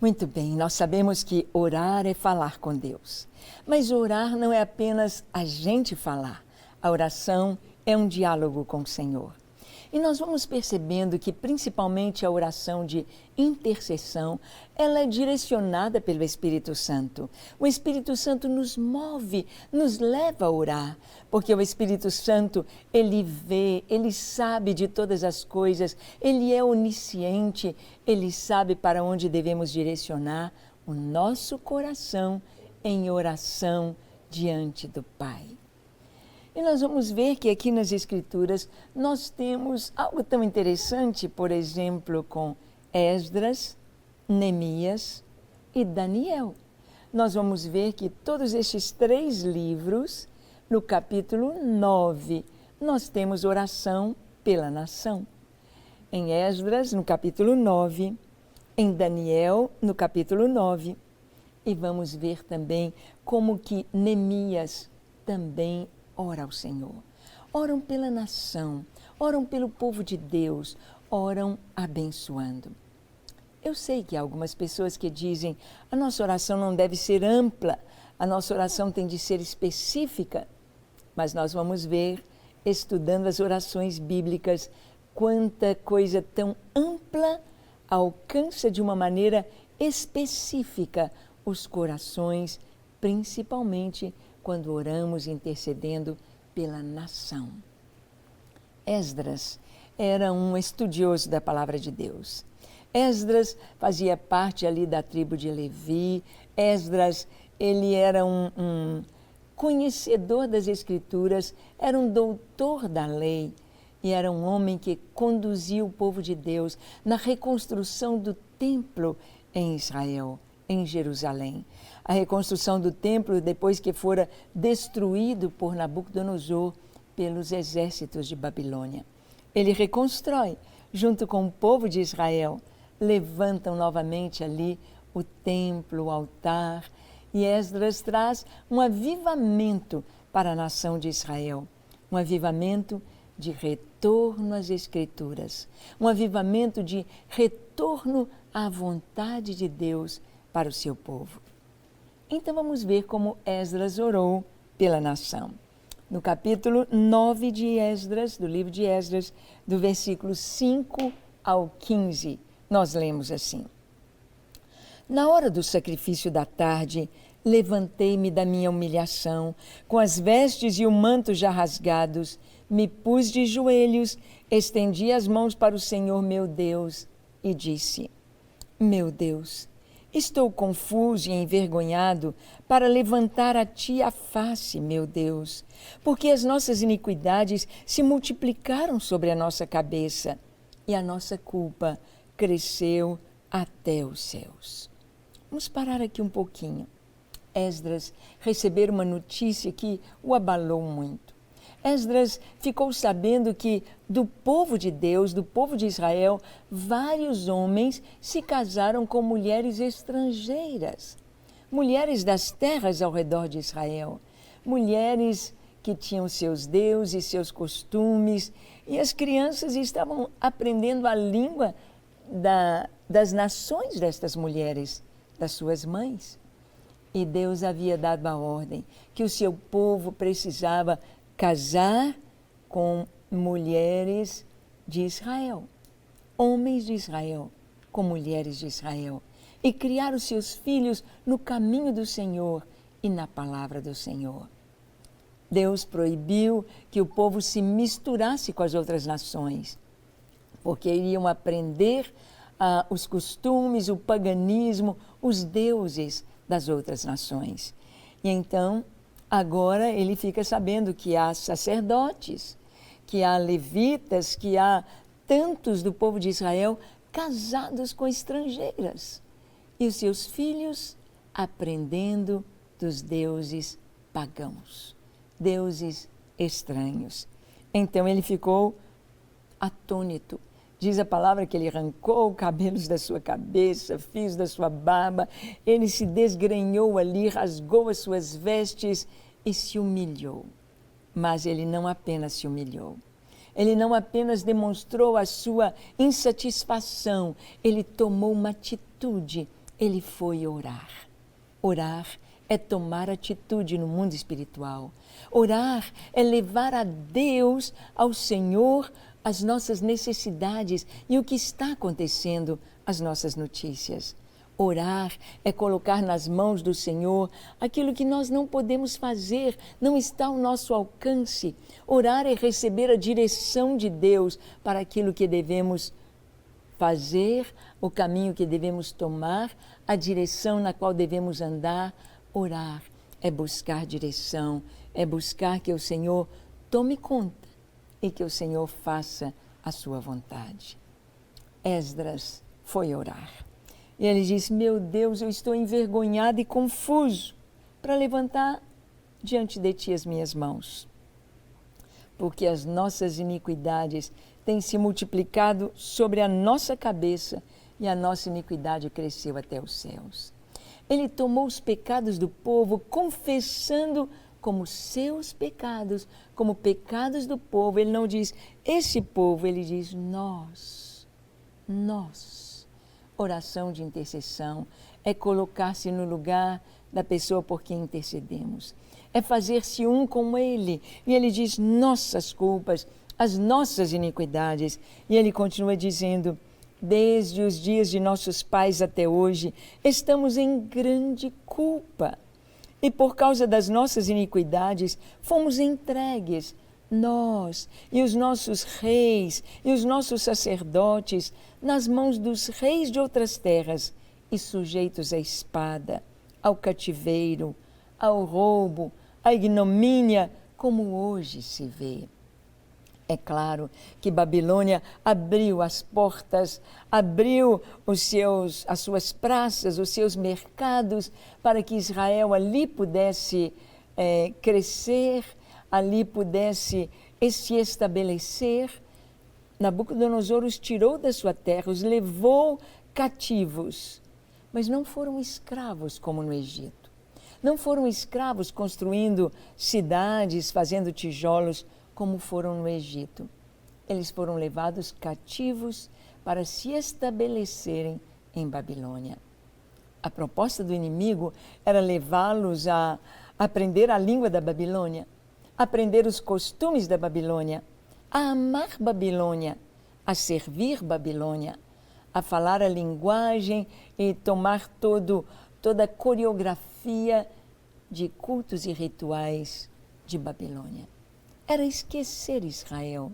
Muito bem, nós sabemos que orar é falar com Deus. Mas orar não é apenas a gente falar. A oração é um diálogo com o Senhor. E nós vamos percebendo que principalmente a oração de intercessão, ela é direcionada pelo Espírito Santo. O Espírito Santo nos move, nos leva a orar, porque o Espírito Santo, ele vê, ele sabe de todas as coisas, ele é onisciente, ele sabe para onde devemos direcionar o nosso coração em oração diante do Pai. E nós vamos ver que aqui nas Escrituras nós temos algo tão interessante, por exemplo, com Esdras, Neemias e Daniel. Nós vamos ver que todos estes 3 livros, no capítulo 9, nós temos oração pela nação. Em Esdras, no capítulo 9, em Daniel, no capítulo 9, e vamos ver também como que Neemias também ora ao Senhor. Oram pela nação, oram pelo povo de Deus, oram abençoando. Eu sei que há algumas pessoas que dizem a nossa oração não deve ser ampla, a nossa oração tem de ser específica, mas nós vamos ver, estudando as orações bíblicas, quanta coisa tão ampla alcança de uma maneira específica os corações, principalmente quando oramos intercedendo pela nação. Esdras era um estudioso da palavra de Deus. Esdras fazia parte ali da tribo de Levi. Esdras, ele era um conhecedor das Escrituras, era um doutor da lei e era um homem que conduzia o povo de Deus na reconstrução do templo em Israel, em Jerusalém. A reconstrução do templo depois que fora destruído por Nabucodonosor pelos exércitos de Babilônia. Ele reconstrói, junto com o povo de Israel, levantam novamente ali o templo, o altar, e Esdras traz um avivamento para a nação de Israel, um avivamento de retorno às Escrituras, um avivamento de retorno à vontade de Deus para o seu povo. Então vamos ver como Esdras orou pela nação. No capítulo 9 de Esdras, do livro de Esdras, do versículo 5 ao 15, nós lemos assim: Na hora do sacrifício da tarde, levantei-me da minha humilhação, com as vestes e o manto já rasgados, me pus de joelhos, estendi as mãos para o Senhor meu Deus e disse: Meu Deus, estou confuso e envergonhado para levantar a Ti a face, meu Deus, porque as nossas iniquidades se multiplicaram sobre a nossa cabeça e a nossa culpa cresceu até os céus. Vamos parar aqui um pouquinho. Esdras recebeu uma notícia que o abalou muito. Esdras ficou sabendo que do povo de Deus, do povo de Israel, vários homens se casaram com mulheres estrangeiras, mulheres das terras ao redor de Israel, mulheres que tinham seus deuses, seus costumes, e as crianças estavam aprendendo a língua das nações destas mulheres, das suas mães. E Deus havia dado a ordem que o seu povo precisava casar com mulheres de Israel, homens de Israel com mulheres de Israel, e criar os seus filhos no caminho do Senhor e na palavra do Senhor. Deus proibiu que o povo se misturasse com as outras nações, porque iriam aprender os costumes, o paganismo, os deuses das outras nações. E então, agora ele fica sabendo que há sacerdotes, que há levitas, que há tantos do povo de Israel casados com estrangeiras. E os seus filhos aprendendo dos deuses pagãos, deuses estranhos. Então ele ficou atônito. Diz a palavra que ele arrancou cabelos da sua cabeça, fios da sua barba, ele se desgrenhou ali, rasgou as suas vestes e se humilhou. Mas ele não apenas se humilhou, ele não apenas demonstrou a sua insatisfação, ele tomou uma atitude ele foi orar. Orar é tomar atitude no mundo espiritual. Orar é levar a Deus, ao Senhor, as nossas necessidades e o que está acontecendo, as nossas notícias. Orar é colocar nas mãos do Senhor aquilo que nós não podemos fazer, não está ao nosso alcance. Orar é receber a direção de Deus para aquilo que devemos fazer, o caminho que devemos tomar, a direção na qual devemos andar. Orar é buscar direção, é buscar que o Senhor tome conta e que o Senhor faça a sua vontade. Esdras foi orar. E ele disse: meu Deus, eu estou envergonhado e confuso para levantar diante de ti as minhas mãos, porque as nossas iniquidades têm se multiplicado sobre a nossa cabeça e a nossa iniquidade cresceu até os céus. Ele tomou os pecados do povo, confessando como seus pecados, como pecados do povo. Ele não diz esse povo, ele diz nós. Oração de intercessão é colocar-se no lugar da pessoa por quem intercedemos. É fazer-se um com ele. E ele diz nossas culpas, as nossas iniquidades. E ele continua dizendo: desde os dias de nossos pais até hoje, estamos em grande culpa. E por causa das nossas iniquidades, fomos entregues, nós e os nossos reis e os nossos sacerdotes, nas mãos dos reis de outras terras e sujeitos à espada, ao cativeiro, ao roubo, à ignomínia, como hoje se vê. É claro que Babilônia abriu as portas, abriu as suas praças, os seus mercados, para que Israel ali pudesse crescer, ali pudesse se estabelecer. Nabucodonosor os tirou da sua terra, os levou cativos, mas não foram escravos como no Egito. Não foram escravos construindo cidades, fazendo tijolos, como foram no Egito. Eles foram levados cativos para se estabelecerem em Babilônia. A proposta do inimigo era levá-los a aprender a língua da Babilônia, aprender os costumes da Babilônia, a amar Babilônia, a servir Babilônia, a falar a linguagem e tomar toda a coreografia de cultos e rituais de Babilônia. Era esquecer Israel,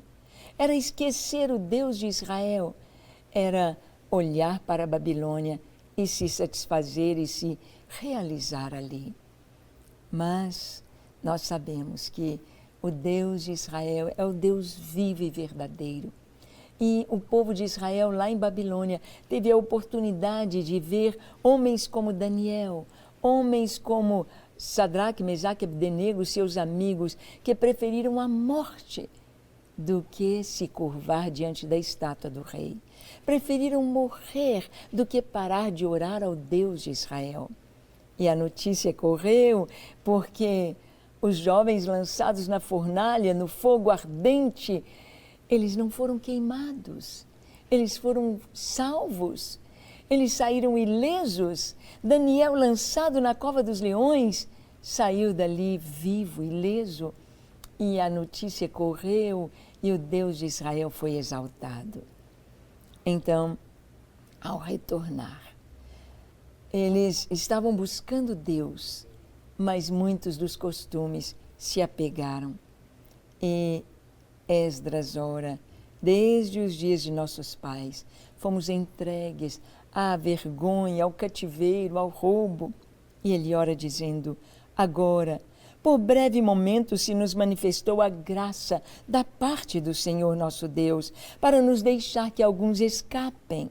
era esquecer o Deus de Israel, era olhar para a Babilônia e se satisfazer e se realizar ali. Mas nós sabemos que o Deus de Israel é o Deus vivo e verdadeiro. E o povo de Israel lá em Babilônia teve a oportunidade de ver homens como Daniel, homens como Sadraque, Mesaque e Abdenego, seus amigos, que preferiram a morte do que se curvar diante da estátua do rei. Preferiram morrer do que parar de orar ao Deus de Israel. E a notícia correu porque os jovens lançados na fornalha, no fogo ardente, eles não foram queimados, eles foram salvos. Eles saíram ilesos. Daniel, lançado na cova dos leões, saiu dali vivo, ileso. E a notícia correu e o Deus de Israel foi exaltado. Então, ao retornar, eles estavam buscando Deus, mas muitos dos costumes se apegaram. E Esdras ora: desde os dias de nossos pais, fomos entregues à vergonha, ao cativeiro, ao roubo. E ele ora dizendo: agora, por breve momento se nos manifestou a graça da parte do Senhor nosso Deus, para nos deixar que alguns escapem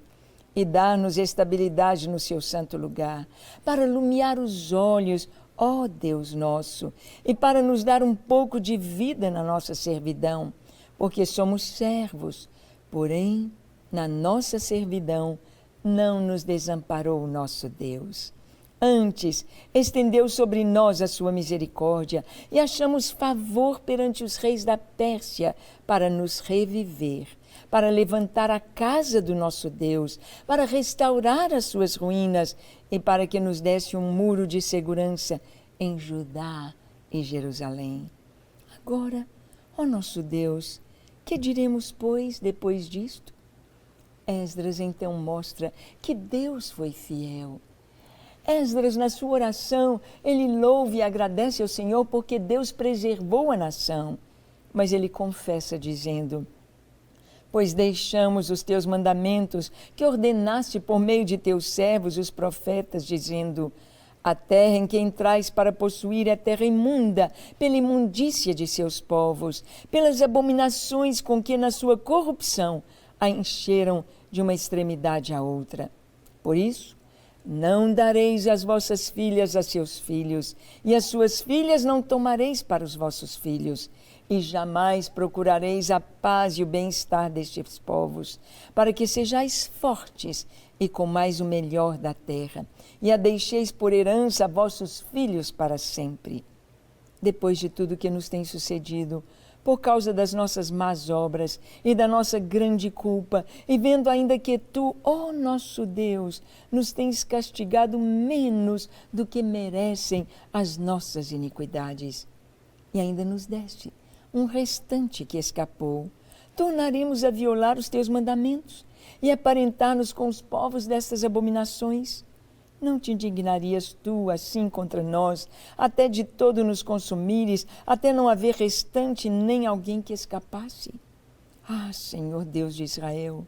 e dar-nos estabilidade no seu santo lugar, para iluminar os olhos, ó Deus nosso, e para nos dar um pouco de vida na nossa servidão, porque somos servos, porém, na nossa servidão, não nos desamparou o nosso Deus. Antes, estendeu sobre nós a sua misericórdia e achamos favor perante os reis da Pérsia para nos reviver, para levantar a casa do nosso Deus, para restaurar as suas ruínas e para que nos desse um muro de segurança em Judá e Jerusalém. Agora, ó nosso Deus, que diremos, pois, depois disto? Esdras então mostra que Deus foi fiel. Esdras, na sua oração, ele louva e agradece ao Senhor porque Deus preservou a nação. Mas ele confessa dizendo: pois deixamos os teus mandamentos que ordenaste por meio de teus servos, os profetas, dizendo: a terra em que entrais para possuir é terra imunda, pela imundícia de seus povos, pelas abominações com que na sua corrupção a encheram de uma extremidade à outra. Por isso, não dareis as vossas filhas a seus filhos, e as suas filhas não tomareis para os vossos filhos, e jamais procurareis a paz e o bem-estar destes povos, para que sejais fortes e comais o melhor da terra, e a deixeis por herança a vossos filhos para sempre. Depois de tudo que nos tem sucedido, por causa das nossas más obras e da nossa grande culpa, e vendo ainda que tu, ó nosso Deus, nos tens castigado menos do que merecem as nossas iniquidades, e ainda nos deste um restante que escapou, tornaremos a violar os teus mandamentos e aparentar-nos com os povos destas abominações? Não te indignarias tu assim contra nós, até de todo nos consumires, até não haver restante nem alguém que escapasse? Ah, Senhor Deus de Israel,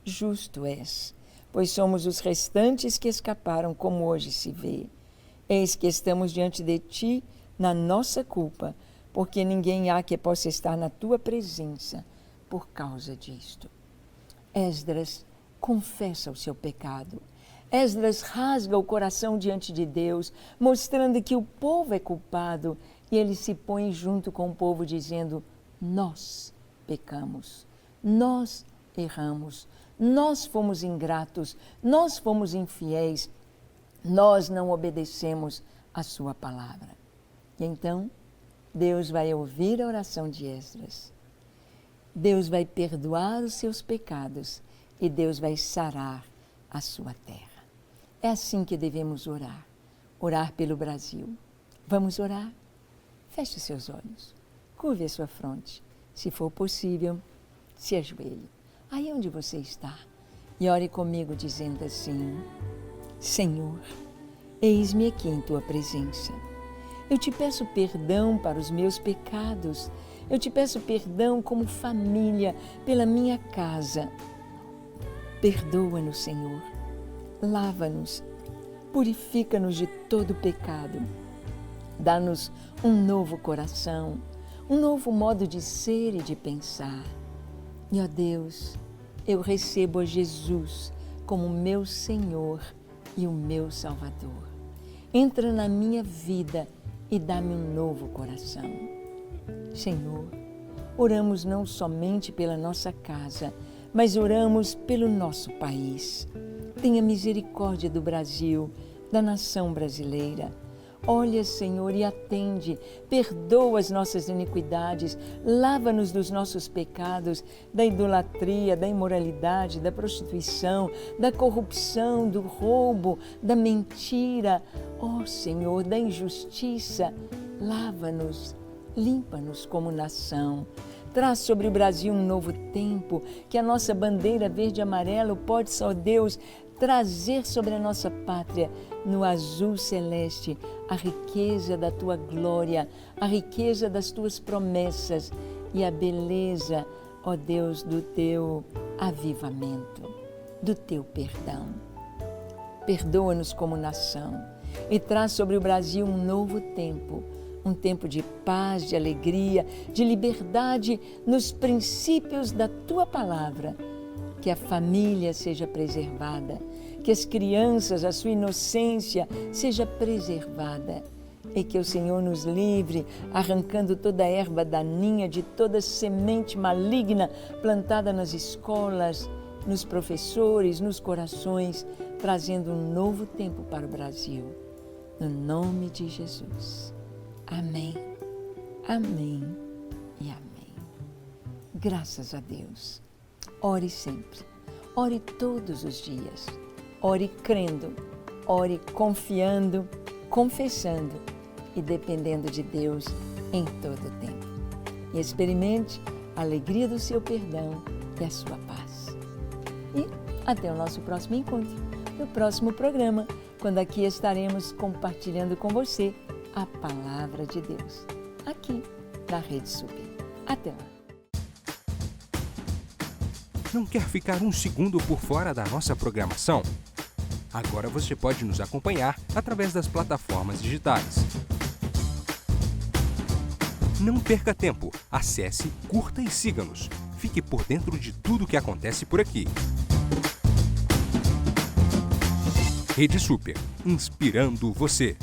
justo és, pois somos os restantes que escaparam, como hoje se vê. Eis que estamos diante de ti na nossa culpa, porque ninguém há que possa estar na tua presença por causa disto. Esdras confessa o seu pecado. Esdras rasga o coração diante de Deus, mostrando que o povo é culpado, e ele se põe junto com o povo dizendo: nós pecamos, nós erramos, nós fomos ingratos, nós fomos infiéis, nós não obedecemos a sua palavra. E então, Deus vai ouvir a oração de Esdras. Deus vai perdoar os seus pecados e Deus vai sarar a sua terra. É assim que devemos orar. Orar pelo Brasil. Vamos orar? Feche os seus olhos. Curve a sua fronte. Se for possível, se ajoelhe. Aí onde você está. E ore comigo dizendo assim: Senhor, eis-me aqui em tua presença. Eu te peço perdão para os meus pecados. Eu te peço perdão como família pela minha casa. Perdoa-nos, Senhor. Lava-nos. Purifica-nos de todo pecado. Dá-nos um novo coração, um novo modo de ser e de pensar. E, ó Deus, eu recebo a Jesus como meu Senhor e o meu Salvador. Entra na minha vida e dá-me um novo coração. Senhor, oramos não somente pela nossa casa, mas oramos pelo nosso país. Tenha misericórdia do Brasil, da nação brasileira. Olha, Senhor, e atende, perdoa as nossas iniquidades, lava-nos dos nossos pecados, da idolatria, da imoralidade, da prostituição, da corrupção, do roubo, da mentira. Ó, Senhor, da injustiça, lava-nos, limpa-nos como nação. Traz sobre o Brasil um novo tempo, que a nossa bandeira verde e amarelo possa, ó Deus, trazer sobre a nossa pátria, no azul celeste, a riqueza da tua glória, a riqueza das tuas promessas e a beleza, ó Deus, do teu avivamento, do teu perdão. Perdoa-nos como nação e traz sobre o Brasil um novo tempo, um tempo de paz, de alegria, de liberdade nos princípios da tua palavra. Que a família seja preservada, que as crianças, a sua inocência seja preservada e que o Senhor nos livre, arrancando toda a erva daninha, de toda semente maligna plantada nas escolas, nos professores, nos corações, trazendo um novo tempo para o Brasil. no nome de Jesus. Amém, amém e amém. Graças a Deus. Ore sempre, ore todos os dias, ore crendo, ore confiando, confessando e dependendo de Deus em todo o tempo. E experimente a alegria do seu perdão e a sua paz. E até o nosso próximo encontro, no próximo programa, quando aqui estaremos compartilhando com você a Palavra de Deus, aqui na Rede Super. Até lá! Não quer ficar um segundo por fora da nossa programação? Agora você pode nos acompanhar através das plataformas digitais. Não perca tempo, acesse, curta e siga-nos. Fique por dentro de tudo o que acontece por aqui. Rede Super, inspirando você.